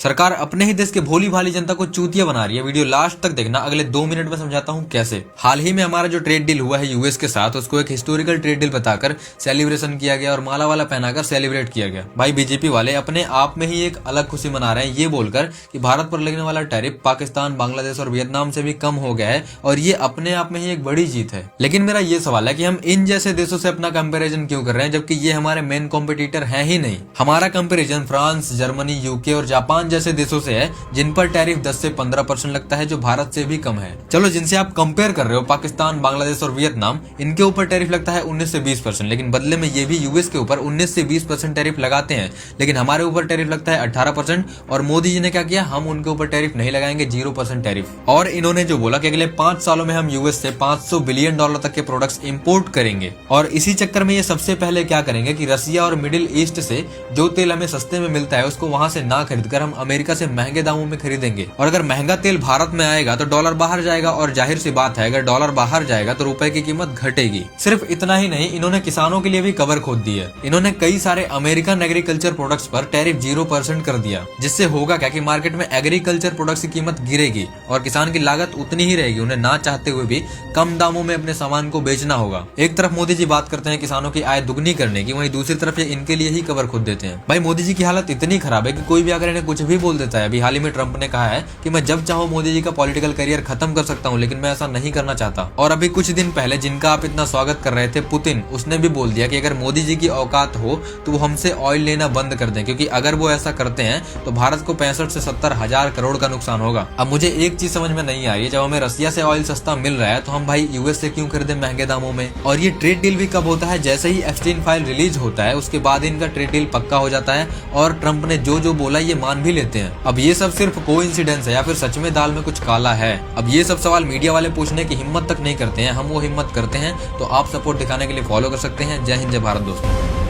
सरकार अपने ही देश के भोली भाली जनता को चूतिया बना रही है। वीडियो लास्ट तक देखना, अगले 2 मिनट में समझाता हूँ कैसे। हाल ही में हमारा जो ट्रेड डील हुआ है यूएस के साथ, उसको एक हिस्टोरिकल ट्रेड डील बताकर सेलिब्रेशन किया गया और माला वाला पहनाकर सेलिब्रेट किया गया। भाई बीजेपी वाले अपने आप में ही एक अलग खुशी मना रहे हैं ये बोलकर कि भारत पर लगने वाला टैरिफ पाकिस्तान, बांग्लादेश और वियतनाम से भी कम हो गया है और ये अपने आप में ही एक बड़ी जीत है। लेकिन मेरा ये सवाल है कि हम इन जैसे देशों से अपना कंपेरिजन क्यों कर रहे हैं, जबकि ये हमारे मेन कॉम्पिटिटर है ही नहीं। हमारा कंपेरिजन फ्रांस, जर्मनी, यूके और जापान जैसे देशों से है जिन पर टैरिफ 10 से 15% लगता है, जो भारत से भी कम है। चलो जिनसे आप कंपेयर कर रहे हो, पाकिस्तान, बांग्लादेश और वियतनाम, इनके ऊपर टैरिफ लगता है 19 से 20%, लेकिन बदले में ये भी यूएस के ऊपर 19 से 20% टैरिफ लगाते हैं। लेकिन हमारे ऊपर टैरिफ लगता है 18%। और मोदी जी ने क्या किया, हम उनके ऊपर टैरिफ नहीं लगाएंगे, 0% टैरिफ। और इन्होंने जो बोला कि अगले 5 सालों में हम यूएस से $500 बिलियन तक के प्रोडक्ट्स इंपोर्ट करेंगे। और इसी चक्कर में ये सबसे पहले क्या करेंगे कि रसिया और मिडिल ईस्ट से जो तेल हमें सस्ते में मिलता है उसको वहां से ना खरीदकर हम अमेरिका से महंगे दामों में खरीदेंगे। और अगर महंगा तेल भारत में आएगा तो डॉलर बाहर जाएगा, और जाहिर सी बात है अगर डॉलर बाहर जाएगा तो रुपए की कीमत घटेगी। सिर्फ इतना ही नहीं, इन्होंने किसानों के लिए भी कवर खोद दी है। इन्होंने कई सारे अमेरिकन एग्रीकल्चर प्रोडक्ट्स पर टैरिफ 0% कर दिया, जिससे होगा क्या कि मार्केट में एग्रीकल्चर प्रोडक्ट्स की कीमत गिरेगी और किसान की लागत उतनी ही रहेगी। उन्हें ना चाहते हुए भी कम दामों में अपने सामान को बेचना होगा। एक तरफ मोदी जी बात करते हैं किसानों की आय दुगनी करने की, वहीं दूसरी तरफ ये इनके लिए ही कवर खोद देते हैं। भाई मोदी जी की हालत इतनी खराब है कि कोई भी अगर इन्हें कुछ भी बोल देता है। अभी हाल ही में ट्रंप ने कहा है कि मैं जब चाहूं मोदी जी का पॉलिटिकल करियर खत्म कर सकता हूं, लेकिन मैं ऐसा नहीं करना चाहता। और अभी कुछ दिन पहले जिनका आप इतना स्वागत कर रहे थे, पुतिन, उसने भी बोल दिया कि अगर मोदी जी की औकात हो तो वो हमसे ऑयल लेना बंद कर दें, क्योंकि अगर वो ऐसा करते हैं तो भारत को 65 से 70 हजार करोड़ का नुकसान होगा। अब मुझे एक चीज समझ में नहीं आ रही है, जब हमें रसिया से ऑयल सस्ता मिल रहा है तो हम भाई यूएस से क्यों खरीदे महंगे दामों में। और ये ट्रेड डील भी कब होता है, जैसे ही एप्स्टीन फाइल रिलीज होता है उसके बाद इनका ट्रेड डील पक्का हो जाता है और ट्रंप ने जो जो बोला ये मान भी लेते हैं। अब ये सब सिर्फ कोइंसिडेंस है या फिर सच में दाल में कुछ काला है? अब ये सब सवाल मीडिया वाले पूछने की हिम्मत तक नहीं करते हैं, हम वो हिम्मत करते हैं। तो आप सपोर्ट दिखाने के लिए फॉलो कर सकते हैं। जय हिंद, जय भारत दोस्तों।